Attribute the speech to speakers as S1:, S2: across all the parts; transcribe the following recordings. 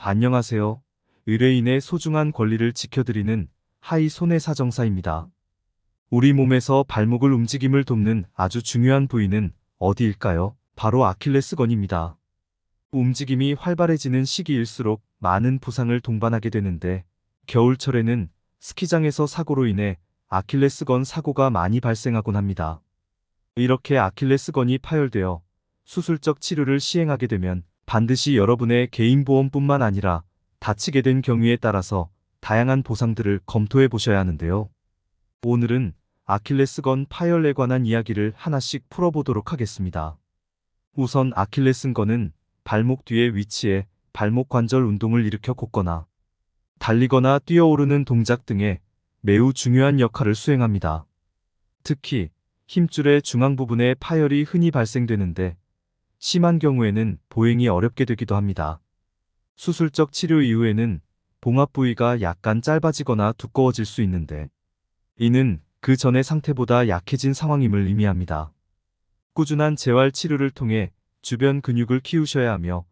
S1: 안녕하세요. 의뢰인의 소중한 권리를 지켜드리는 하이 손해사정사입니다. 우리 몸에서 발목을 움직임을 돕는 아주 중요한 부위는 어디일까요? 바로 아킬레스건입니다. 움직임이 활발해지는 시기일수록 많은 부상을 동반하게 되는데 겨울철에는 스키장에서 사고로 인해 아킬레스건 사고가 많이 발생하곤 합니다. 이렇게 아킬레스건이 파열되어 수술적 치료를 시행하게 되면 반드시 여러분의 개인보험뿐만 아니라 다치게 된 경위에 따라서 다양한 보상들을 검토해 보셔야 하는데요. 오늘은 아킬레스건 파열에 관한 이야기를 하나씩 풀어보도록 하겠습니다. 우선 아킬레스건은 발목 뒤에 위치해 발목 관절 운동을 일으켜 걷거나 달리거나 뛰어오르는 동작 등에 매우 중요한 역할을 수행합니다. 특히 힘줄의 중앙 부분에 파열이 흔히 발생되는데 심한 경우에는 보행이 어렵게 되기도 합니다. 수술적 치료 이후에는 봉합 부위가 약간 짧아지거나 두꺼워질 수 있는데 이는 그 전의 상태보다 약해진 상황임을 의미합니다. 꾸준한 재활 치료를 통해 주변 근육을 키우셔야 하며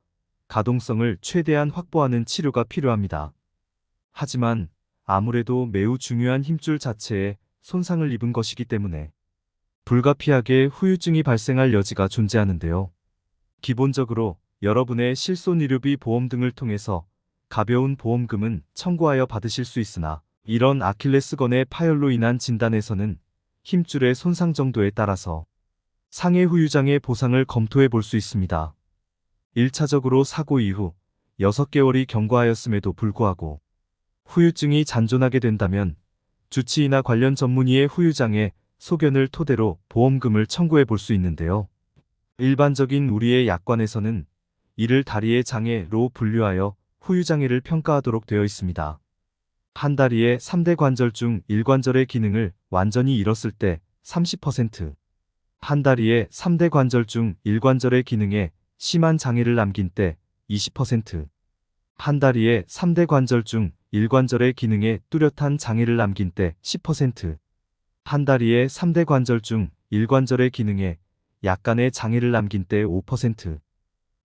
S1: 가동성을 최대한 확보하는 치료가 필요합니다. 하지만 아무래도 매우 중요한 힘줄 자체에 손상을 입은 것이기 때문에 불가피하게 후유증이 발생할 여지가 존재하는데요. 기본적으로 여러분의 실손의료비 보험 등을 통해서 가벼운 보험금은 청구하여 받으실 수 있으나 이런 아킬레스건의 파열로 인한 진단에서는 힘줄의 손상 정도에 따라서 상해 후유장의 보상을 검토해 볼 수 있습니다. 1차적으로 사고 이후 6개월이 경과하였음에도 불구하고 후유증이 잔존하게 된다면 주치의나 관련 전문의의 후유장의 소견을 토대로 보험금을 청구해 볼 수 있는데요. 일반적인 우리의 약관에서는 이를 다리의 장애로 분류하여 후유장애를 평가하도록 되어 있습니다. 한 다리의 3대 관절 중 1관절의 기능을 완전히 잃었을 때 30%, 한 다리의 3대 관절 중 1관절의 기능에 심한 장애를 남긴 때 20%, 한 다리의 3대 관절 중 1관절의 기능에 뚜렷한 장애를 남긴 때 10%, 한 다리의 3대 관절 중 1관절의 기능에 약간의 장애를 남긴 때 5%.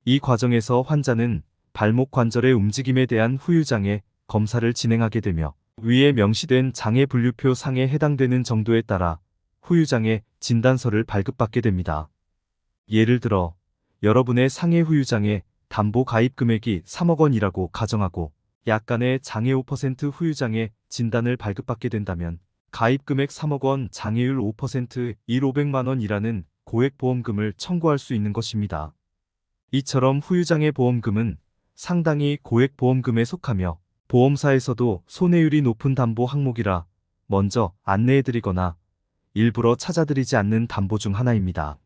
S1: 이 과정에서 환자는 발목 관절의 움직임에 대한 후유장애 검사를 진행하게 되며 위에 명시된 장애 분류표 상에 해당되는 정도에 따라 후유장애 진단서를 발급받게 됩니다. 예를 들어 여러분의 상해 후유장애 담보 가입 금액이 3억 원이라고 가정하고 약간의 장애 5% 후유장애 진단을 발급받게 된다면 가입 금액 3억 원 장애율 5% 1,500만 원이라는 고액 보험금을 청구할 수 있는 것입니다. 이처럼 후유장애 보험금은 상당히 고액 보험금에 속하며 보험사에서도 손해율이 높은 담보 항목이라 먼저 안내해드리거나 일부러 찾아드리지 않는 담보 중 하나입니다.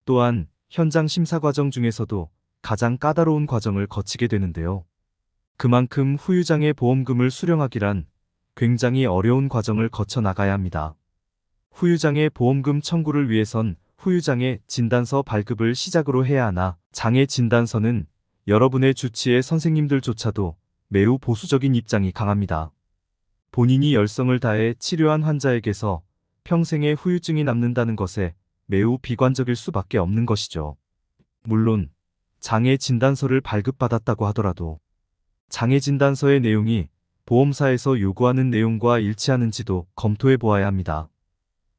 S1: 또한 현장 심사 과정 중에서도 가장 까다로운 과정을 거치게 되는데요. 그만큼 후유장애 보험금을 수령하기란 굉장히 어려운 과정을 거쳐 나가야 합니다. 후유장애 보험금 청구를 위해선 후유장애 진단서 발급을 시작으로 해야 하나 장애 진단서는 여러분의 주치의 선생님들조차도 매우 보수적인 입장이 강합니다. 본인이 열성을 다해 치료한 환자에게서 평생의 후유증이 남는다는 것에 매우 비관적일 수밖에 없는 것이죠. 물론 장애 진단서를 발급받았다고 하더라도 장애 진단서의 내용이 보험사에서 요구하는 내용과 일치하는지도 검토해 보아야 합니다.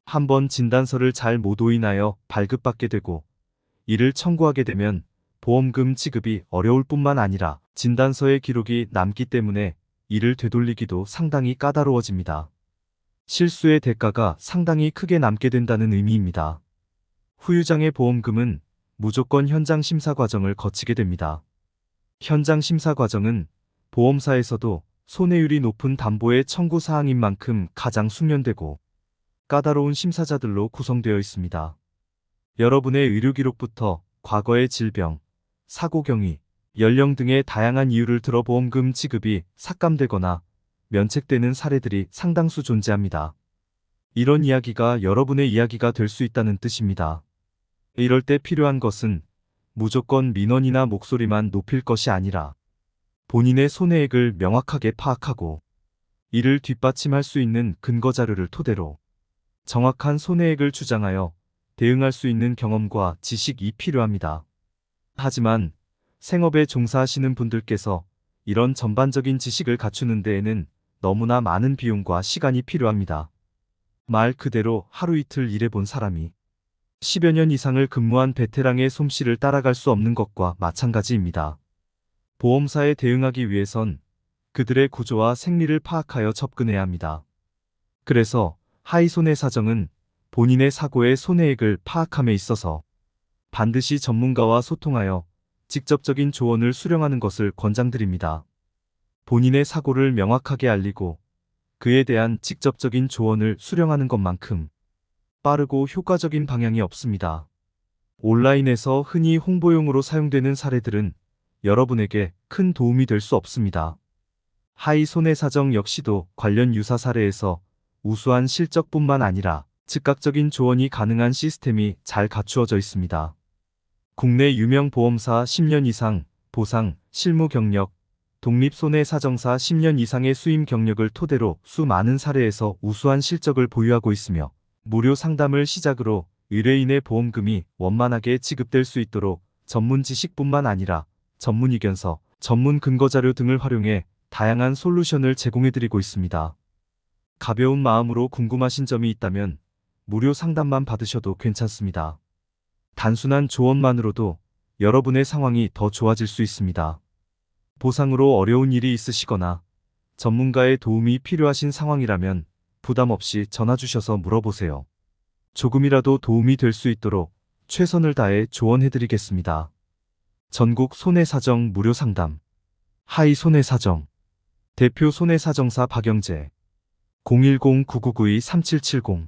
S1: 한번 진단서를 잘 못 오인하여 발급받게 되고 이를 청구하게 되면 보험금 지급이 어려울 뿐만 아니라 진단서의 기록이 남기 때문에 이를 되돌리기도 상당히 까다로워집니다. 실수의 대가가 상당히 크게 남게 된다는 의미입니다. 후유장애 보험금은 무조건 현장 심사 과정을 거치게 됩니다. 현장 심사 과정은 보험사에서도 손해율이 높은 담보의 청구 사항인 만큼 가장 숙련되고 까다로운 심사자들로 구성되어 있습니다. 여러분의 의료기록부터 과거의 질병, 사고 경위, 연령 등의 다양한 이유를 들어 보험금 지급이 삭감되거나 면책되는 사례들이 상당수 존재합니다. 이런 이야기가 여러분의 이야기가 될 수 있다는 뜻입니다. 이럴 때 필요한 것은 무조건 민원이나 목소리만 높일 것이 아니라 본인의 손해액을 명확하게 파악하고 이를 뒷받침할 수 있는 근거 자료를 토대로 정확한 손해액을 주장하여 대응할 수 있는 경험과 지식이 필요합니다. 하지만 생업에 종사하시는 분들께서 이런 전반적인 지식을 갖추는 데에는 너무나 많은 비용과 시간이 필요합니다. 말 그대로 하루 이틀 일해본 사람이 10여 년 이상을 근무한 베테랑의 솜씨를 따라갈 수 없는 것과 마찬가지입니다. 보험사에 대응하기 위해선 그들의 구조와 생리를 파악하여 접근해야 합니다. 그래서 하이 손해사정은 본인의 사고의 손해액을 파악함에 있어서 반드시 전문가와 소통하여 직접적인 조언을 수령하는 것을 권장드립니다. 본인의 사고를 명확하게 알리고 그에 대한 직접적인 조언을 수령하는 것만큼 빠르고 효과적인 방향이 없습니다. 온라인에서 흔히 홍보용으로 사용되는 사례들은 여러분에게 큰 도움이 될 수 없습니다. 하이 손해사정 역시도 관련 유사 사례에서 우수한 실적뿐만 아니라 즉각적인 조언이 가능한 시스템이 잘 갖추어져 있습니다. 국내 유명 보험사 10년 이상 보상, 실무 경력, 독립손해사정사 10년 이상의 수임 경력을 토대로 수많은 사례에서 우수한 실적을 보유하고 있으며 무료 상담을 시작으로 의뢰인의 보험금이 원만하게 지급될 수 있도록 전문 지식뿐만 아니라 전문 의견서, 전문 근거자료 등을 활용해 다양한 솔루션을 제공해드리고 있습니다. 가벼운 마음으로 궁금하신 점이 있다면 무료 상담만 받으셔도 괜찮습니다. 단순한 조언만으로도 여러분의 상황이 더 좋아질 수 있습니다. 보상으로 어려운 일이 있으시거나 전문가의 도움이 필요하신 상황이라면 부담 없이 전화 주셔서 물어보세요. 조금이라도 도움이 될 수 있도록 최선을 다해 조언해드리겠습니다. 전국 손해사정 무료 상담 하이 손해사정 대표 손해사정사 박영재 010-9992-3770